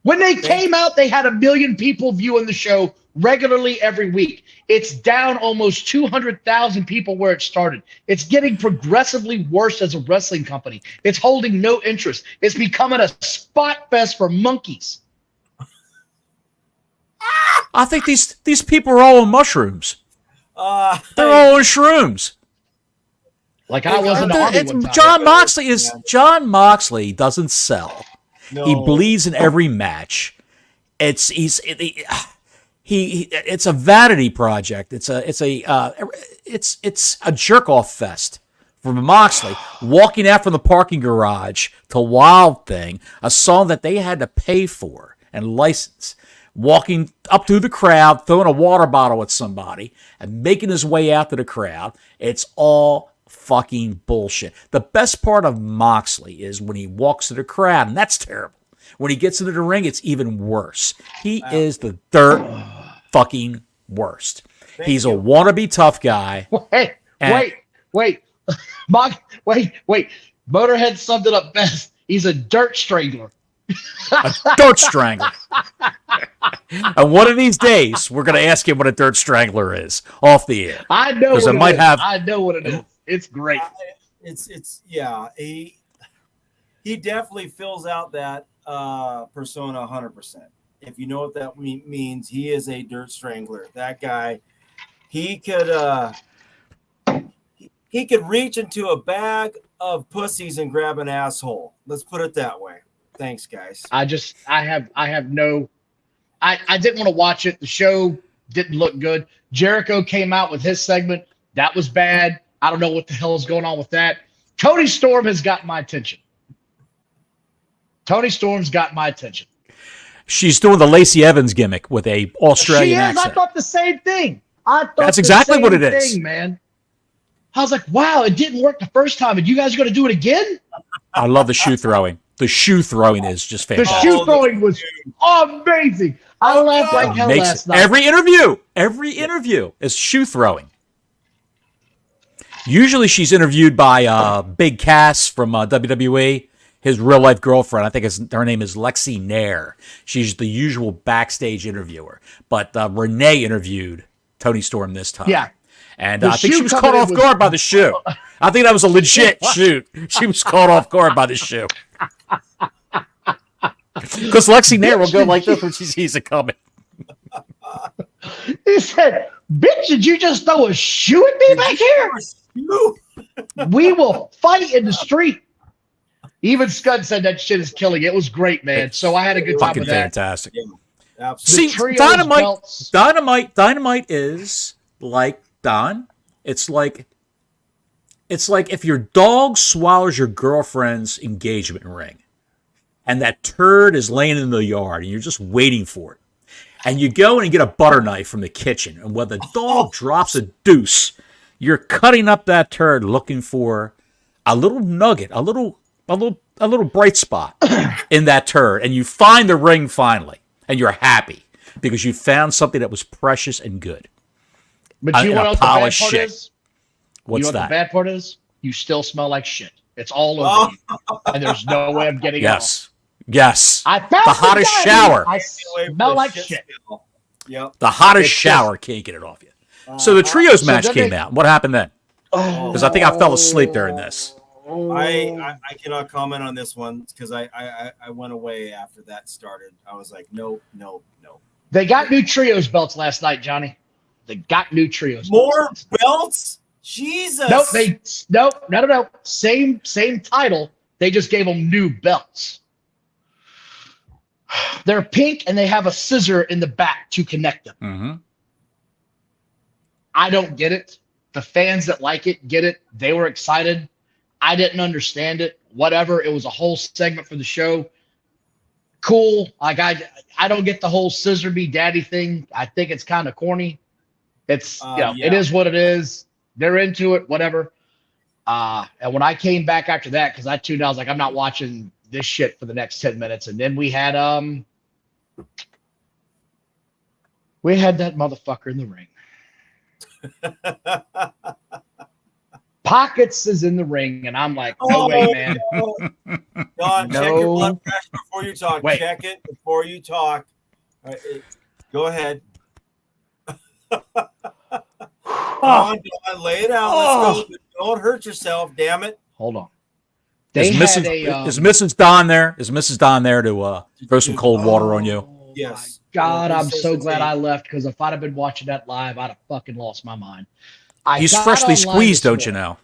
When they came out, they had 1 million people viewing the show regularly every week. It's down almost 200,000 people where it started. It's getting progressively worse as a wrestling company. It's holding no interest. It's becoming a spot fest for monkeys. I think these people are all on mushrooms. They're all on shrooms. Like I was in the army one time. John Moxley doesn't sell. No. He bleeds in every match. It's a vanity project. It's a jerk off fest for Moxley. Walking out from the parking garage to Wild Thing, a song that they had to pay for and license. Walking up through the crowd, throwing a water bottle at somebody, and making his way out to the crowd. It's all fucking bullshit. The best part of Moxley is when he walks to the crowd, and that's terrible. When he gets into the ring, it's even worse. He is the dirt fucking worst. He's a wannabe tough guy. Wait. Motorhead summed it up best. He's a dirt strangler. A dirt strangler. And one of these days, we're going to ask him what a dirt strangler is off the air. I know what it is. I know what it is. It's great. He definitely fills out that persona 100%. If you know what that means, he is a dirt strangler. That guy, he could reach into a bag of pussies and grab an asshole. Let's put it that way. Thanks, guys. I didn't want to watch it. The show didn't look good. Jericho came out with his segment. That was bad. I don't know what the hell is going on with that. Toni Storm has got my attention. Toni Storm's got my attention. She's doing the Lacey Evans gimmick with a Australian accent. I thought the same thing. That's exactly what it is, man. I was like, wow, it didn't work the first time, and you guys are going to do it again? I love the shoe throwing. The shoe throwing is just fantastic. The shoe throwing was amazing. I laughed like hell last night. Every interview is shoe throwing. Usually she's interviewed by Big Cass from WWE, his real life girlfriend. I think her name is Lexi Nair. She's the usual backstage interviewer. But Renee interviewed Toni Storm this time. Yeah. And I think she was caught off guard by the shoe. I think that was a legit shoot. She was caught off guard by the shoe. Because Lexi Nair will go like this when she sees it coming. He said, bitch, did you just throw a shoe at me back here? We will fight in the street. Even Scud said that shit is killing. It was great, man. So I had a good time with that. Fantastic. Yeah, absolutely. See, Dynamite is like Don. It's like if your dog swallows your girlfriend's engagement ring, and that turd is laying in the yard, and you're just waiting for it. And you go and you get a butter knife from the kitchen, and when the dog drops a deuce, you're cutting up that turd looking for a little nugget, a little bright spot in that turd, and you find the ring finally, and you're happy because you found something that was precious and good. But you know what the bad part is? What's that? The bad part is? You still smell like shit. It's all over you, and there's no way of getting it off. Yes. I found the hottest shower. I smell like shit. Yep. The hottest shower can't get it off you. So the trios match came out. What happened then? Because I think I fell asleep during this. I cannot comment on this one because I went away after that started. I was like, no. They got new trios belts last night, Johnny. They got new trios. More belts? Jesus. Nope. No. Same title. They just gave them new belts. They're pink and they have a scissor in the back to connect them. Mm-hmm. I don't get it. The fans that like it get it. They were excited. I didn't understand it. Whatever. It was a whole segment for the show. Cool. Like I don't get the whole scissor me daddy thing. I think it's kind of corny. It's It is what it is. They're into it. Whatever. And when I came back after that, because I tuned out, I was like, I'm not watching this shit for the next 10 minutes. And then we had that motherfucker in the ring. Pockets is in the ring, and I'm like, no way, man. Don, check your blood pressure before you talk. Wait. Check it before you talk. All right, go ahead. Don, lay it out. Let's go. Don't hurt yourself, damn it. Hold on. Is Mrs. Don there? Is Mrs. Don there to throw some cold water on you? Yes. God, I'm so glad I left, because if I'd have been watching that live, I'd have fucking lost my mind. He's freshly squeezed, don't you know?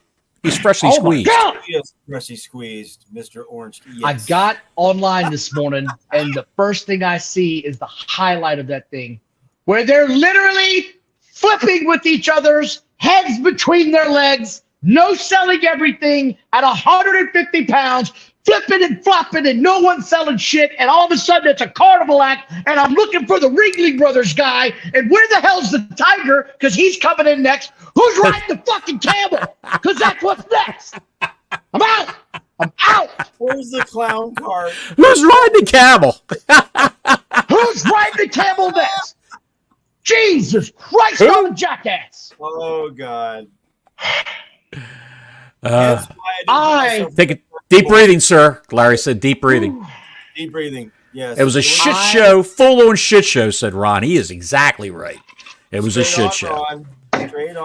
He's freshly squeezed. He is freshly squeezed, Mr. Orange. Yes. I got online this morning, and the first thing I see is the highlight of that thing, where they're literally flipping with each other's heads between their legs, no selling everything at 150 pounds, flipping and flopping, and no one's selling shit. And all of a sudden, it's a carnival act, and I'm looking for the Ringling Brothers guy. And where the hell's the Tiger? Because he's coming in next. Who's riding the fucking camel? Because that's what's next. I'm out. Where's the clown cart? Who's riding the camel? Who's riding the camel next? Jesus Christ, I'm a jackass. Oh, God. Take a deep breathing, sir. Larry said deep breathing. Deep breathing, yes. It was a shit show, full-on shit show, said Ron. He is exactly right. It was a shit show.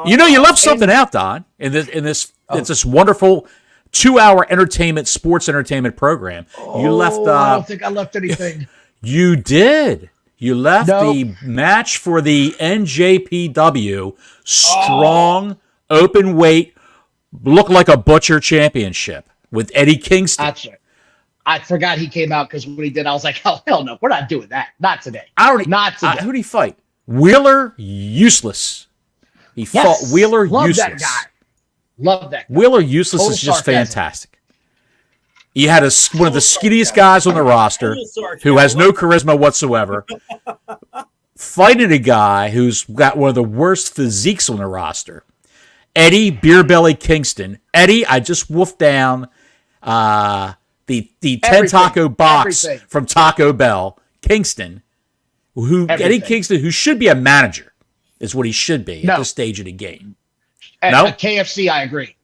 You know, you left something out, Don, in this it's this wonderful 2-hour sports entertainment program. You left. I don't think I left anything. You did. You left the match for the NJPW strong open weight, look like a butcher championship with Eddie Kingston. That's right. I forgot he came out, because when he did, I was like, oh, hell no, we're not doing that. Not today. Not today. Who did he fight? Wheeler Useless. He fought Wheeler Useless. Love that guy. Wheeler Useless is just fantastic. You had one of the skinniest guys on the roster who has no charisma whatsoever, fighting a guy who's got one of the worst physiques on the roster. Eddie Beer Belly Kingston. Eddie, I just wolfed down the 10 taco box from Taco Bell. Kingston, Eddie Kingston, who should be a manager, is what he should be at this stage of the game. At KFC, I agree.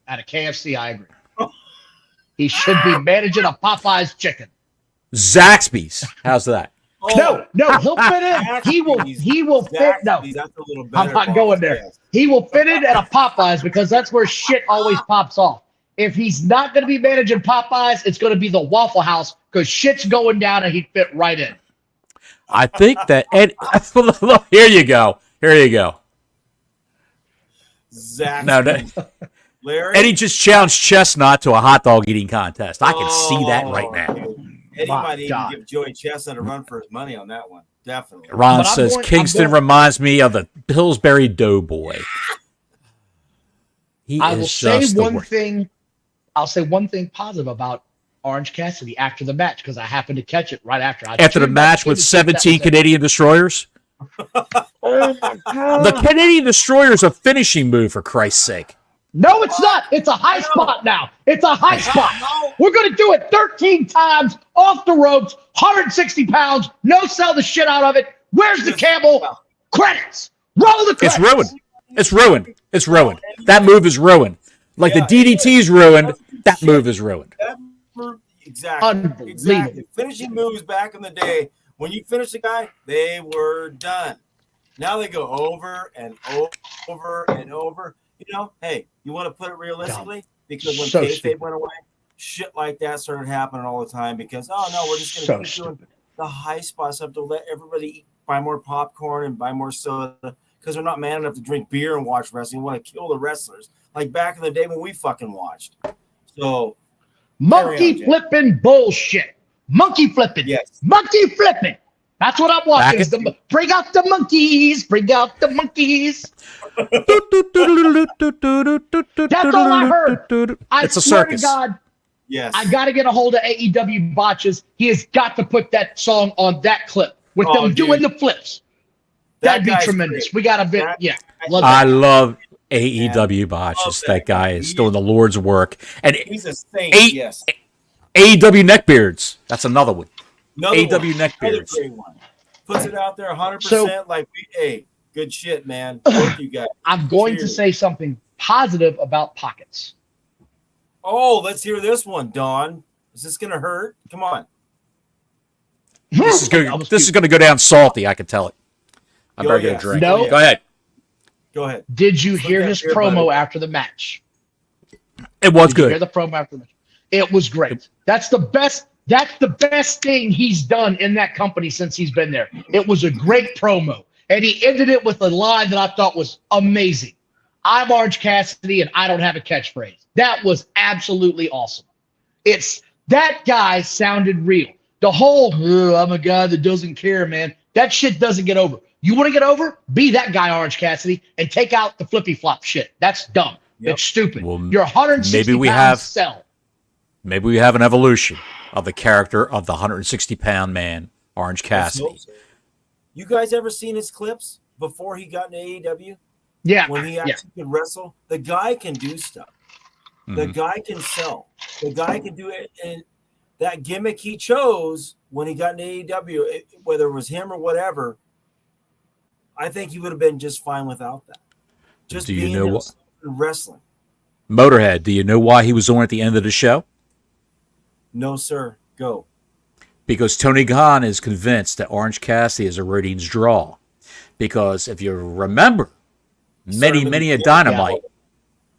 He should be managing a Popeye's chicken. Zaxby's. How's that? No, he'll fit in. He will fit. No, I'm not going there. He will fit in at a Popeyes, because that's where shit always pops off. If he's not going to be managing Popeyes, it's going to be the Waffle House, because shit's going down and he'd fit right in. I think that here you go. Zaxby's. Larry? Eddie just challenged Chestnut to a hot dog eating contest. I can see that right now. Eddie might even give Joey Chestnut a run for his money on that one. Definitely. Ron says Kingston reminds me of the Pillsbury Doughboy. I'll say one thing positive about Orange Cassidy after the match, because I happened to catch it right after. After the match with 17 Canadian destroyers? Oh my God. The Canadian destroyer is a finishing move, for Christ's sake. No, it's not. It's a high spot now. It's a high spot. We're going to do it 13 times off the ropes, 160 pounds. No sell the shit out of it. Where's the camel? Credits. Roll the credits. It's ruined. That move is ruined. Like the DDT is ruined. That move is ruined. Exactly. Finishing moves back in the day, when you finish the guy, they were done. Now they go over and over and over. You know, hey, you want to put it realistically? Because when kayfabe went away, shit like that started happening all the time, because, oh, no, we're just going to keep doing the high spots up to let everybody buy more popcorn and buy more soda, because they're not man enough to drink beer and watch wrestling. We want to kill the wrestlers. like back in the day when we fucking watched. So Monkey flipping bullshit. Monkey flipping. Yes. Monkey flipping. That's what I'm watching. Is bring out the monkeys. Bring out the monkeys. That's all I heard. I swear to God. Yes. I got to get a hold of AEW Botches. He has got to put that song on that clip with them doing the flips. That'd be tremendous. Great. We got a bit. I love AEW Botches. That guy is doing the Lord's work. And he's a saint. Yes. AEW Neckbeards. That's another one. AEW Neckbeards. Puts it out there 100% like, hey, good shit, man. Thank you guys. I'm going to say something positive about Pockets. Oh, let's hear this one, Don. Is this going to hurt? Come on. This is going to go down salty. I can tell it. I better get a drink. No. Go ahead. Go ahead. Did you hear his promo after the match? It was good. Did you hear the promo after the match? It was great. That's the best. That's the best thing he's done in that company since he's been there. It was a great promo. And he ended it with a line that I thought was amazing. I'm Orange Cassidy and I don't have a catchphrase. That was absolutely awesome. That guy sounded real. The whole, I'm a guy that doesn't care, man. That shit doesn't get over. You want to get over? Be that guy, Orange Cassidy, and take out the flippy flop shit. That's dumb. Yep. It's stupid. Well, you're 160 pounds sell. Maybe we have an evolution of the character of the 160-pound man, Orange Cassidy. You guys ever seen his clips before he got into AEW? Yeah. When he actually could wrestle? The guy can do stuff. The guy can sell. The guy can do it. And that gimmick he chose when he got into AEW, whether it was him or whatever, I think he would have been just fine without that. Just being wrestling. Motorhead, do you know why he was on at the end of the show? No, sir. Go. Because Tony Khan is convinced that Orange Cassidy is a ratings draw. Because if you remember, many a Dynamite,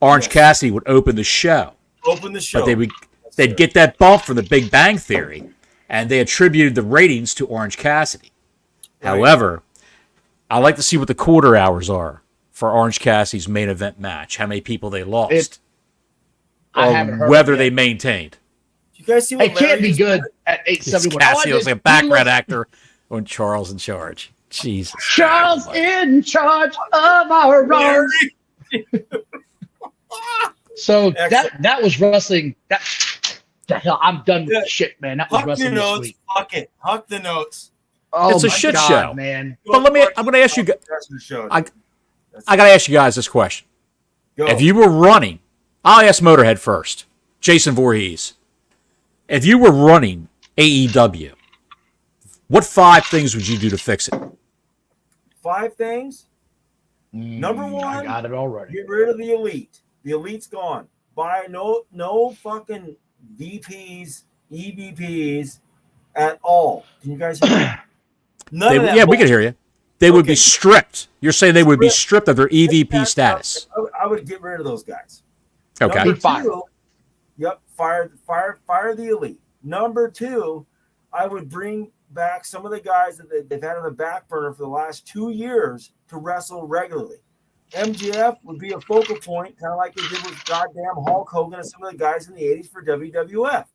Orange Cassidy would open the show. But they'd get that bump from the Big Bang Theory, and they attributed the ratings to Orange Cassidy. Right. However, I like to see what the quarter hours are for Orange Cassidy's main event match. How many people they lost, I haven't heard whether they maintained. You guys see what it can't be good at 871. Cassidy was a background actor on Charles in Charge. Jesus. Charles in charge of our wrongs. So that was wrestling. The hell, I'm done with shit, man. That was wrestling this week. Fuck it. Huck the notes. Oh, it's a shit show, man. But I'm going to ask you. I got to ask you guys this question. Go. If you were running, I'll ask Motorhead first. Jason Voorhees. If you were running AEW, what 5 things would you do to fix it? 5 things? Number 1, I got it already. Get rid of the Elite. The Elite's gone. Buy no fucking VPs, EVPs at all. Can you guys hear me? None of that we can hear you. They would be stripped. You're saying they would be stripped of their EVP status. I would get rid of those guys. Okay. Number 2, fire the Elite. Number 2, I would bring back some of the guys that they've had on the back burner for the last 2 years to wrestle regularly. MJF would be a focal point, kind of like they did with goddamn Hulk Hogan and some of the guys in the 80s for WWF.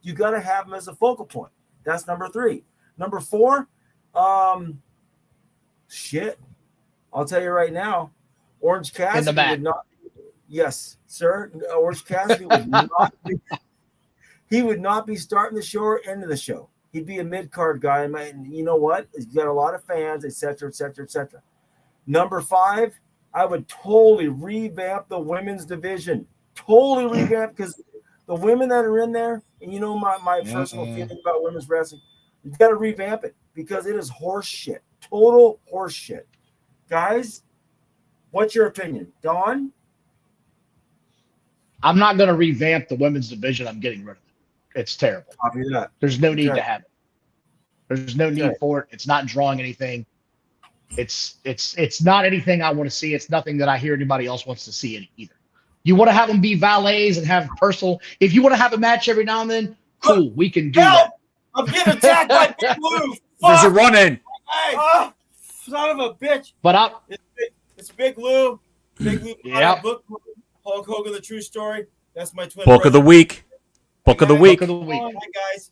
You got to have them as a focal point. That's number 3. Number 4, shit. I'll tell you right now, Orange Cassidy would not. Yes, sir. Orange Cassidy would not. He would not be starting the show or ending the show. He'd be a mid-card guy. And you know what? He's got a lot of fans, etc., etc., etc. Number 5, I would totally revamp the women's division. Totally revamp, because the women that are in there, and you know my personal feeling about women's wrestling, you got to revamp it because it is horse shit. Total horse shit. Guys, what's your opinion? Don? I'm not going to revamp the women's division. I'm getting rid of it. It's terrible. Copy that. There's no need to have it. There's no need for it. It's not drawing anything. It's not anything I want to see. It's nothing that I hear anybody else wants to see either. You want to have them be valets and have personal. If you want to have a match every now and then, cool. We can do that. I'm getting attacked by Big Lou. There's a run in. Hey, son of a bitch. But it's Big Lou. Big Lou. Yeah. Hulk Hogan, the true story. That's my twin Book brother. of the week. Book of the week. Book of the week. Hi, guys.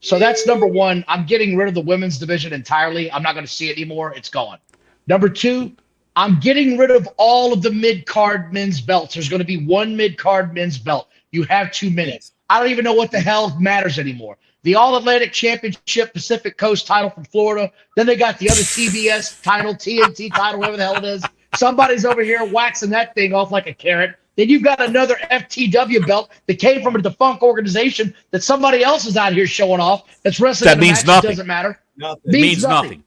So that's number one. I'm getting rid of the women's division entirely. I'm not going to see it anymore. It's gone. Number two, I'm getting rid of all of the mid-card men's belts. There's going to be one mid-card men's belt. You have too many. Yes. I don't even know what the hell matters anymore. The All-Atlantic Championship Pacific Coast title from Florida. Then they got the other TBS title, TNT title, whatever the hell it is. Somebody's over here waxing that thing off like a carrot. Then you've got another FTW belt that came from a defunct organization that somebody else is out here showing off. That's wrestling. That means nothing. Doesn't matter. Nothing. Means nothing.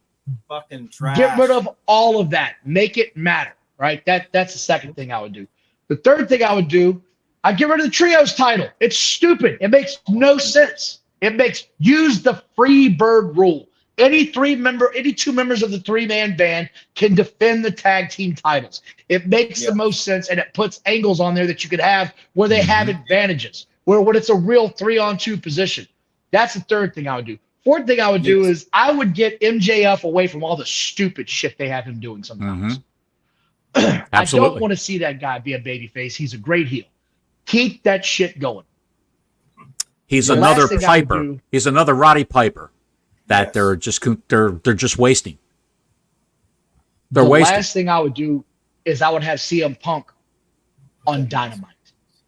Fucking trash. Get rid of all of that. Make it matter. Right. That's the second thing I would do. The third thing I would do, I'd get rid of the trios title. It's stupid. It makes no sense. Use the free bird rule. Any two members of the three-man band can defend the tag team titles. It makes the most sense, and it puts angles on there that you could have where they have advantages, where when it's a real 3-on-2 position. That's the third thing I would do. Fourth thing I would do is I would get MJF away from all the stupid shit they have him doing sometimes. I don't want to see that guy be a babyface. He's a great heel. Keep that shit going. He's another Piper. He's another Roddy Piper. That they're just wasting. The last thing I would do is I would have CM Punk on Dynamite,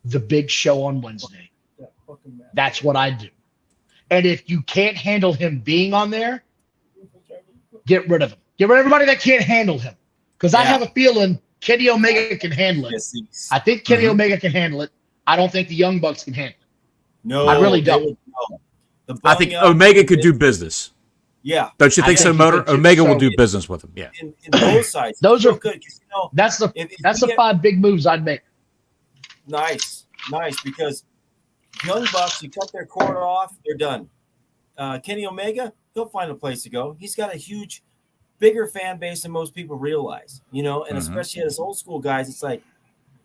the big show on Wednesday. That's what I do. And if you can't handle him being on there, get rid of him. Get rid of everybody that can't handle him. Because I have a feeling Kenny Omega can handle it. I think Kenny Omega can handle it. I don't think the Young Bucks can handle it. No, I really don't. I think Omega could do business. Yeah. Don't you think so, Motor? Omega will do business with him. Yeah. In both sides. Those are good. That's the 5 big moves I'd make. Nice. Because Young Bucks, you cut their cord off, they're done. Kenny Omega, he'll find a place to go. He's got a huge, bigger fan base than most people realize, and especially as old school guys, it's like,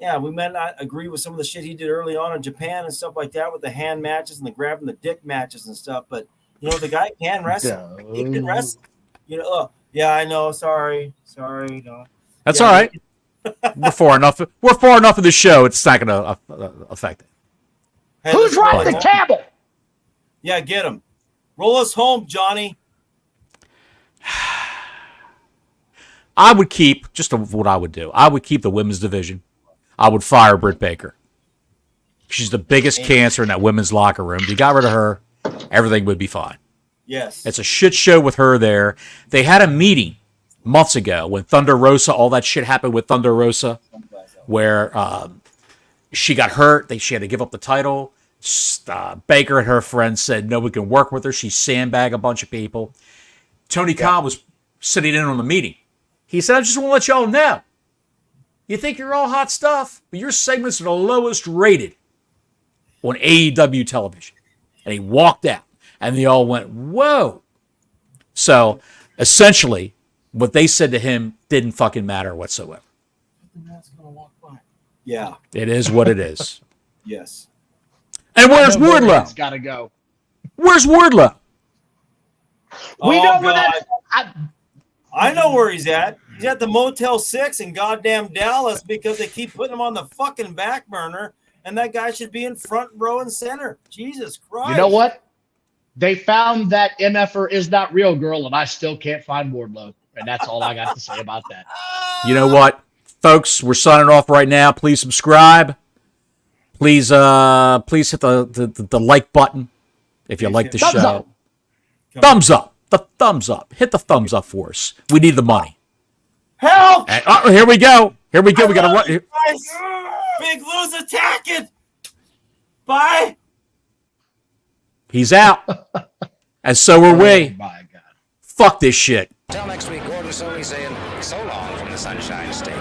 yeah, we might not agree with some of the shit he did early on in Japan and stuff like that with the hand matches and the grabbing the dick matches and stuff. But, the guy can wrestle. He can wrestle. Yeah, I know. Sorry. No. That's all right. We're far enough in the show. It's not going to affect it. Hey, who's riding the camel? Yeah, get him. Roll us home, Johnny. I would keep, what I would do, I would keep the women's division. I would fire Britt Baker. She's the biggest cancer in that women's locker room. You got rid of her, everything would be fine. Yes. It's a shit show with her there. They had a meeting months ago when Thunder Rosa, all that shit happened with Thunder Rosa, where she got hurt. She had to give up the title. Baker and her friends said, no, we can work with her. She sandbagged a bunch of people. Tony Khan was sitting in on the meeting. He said, I just want to let y'all know. You think you're all hot stuff, but your segments are the lowest rated on AEW television. And he walked out, and they all went, whoa. So, essentially, what they said to him didn't fucking matter whatsoever. Yeah. It is what it is. Yes. And where's Wardlow? It's got to go. Where's Wardlow? We know where that. I know where he's at. He's at the Motel 6 in goddamn Dallas because they keep putting him on the fucking back burner, and that guy should be in front row and center. Jesus Christ. You know what? They found that MFer is not real girl, and I still can't find Wardlow. And that's all I got to say about that. You know what? Folks, we're signing off right now. Please subscribe. Please hit the like button if you like the show. Thumbs up. The thumbs up. Hit the thumbs up for us. We need the money. Help! And, here we go. We got to run. Big Lou's attacking. Bye. He's out. And so are we. Oh, my God. Fuck this shit. Till next week, Gordon Soley saying so long from the Sunshine State.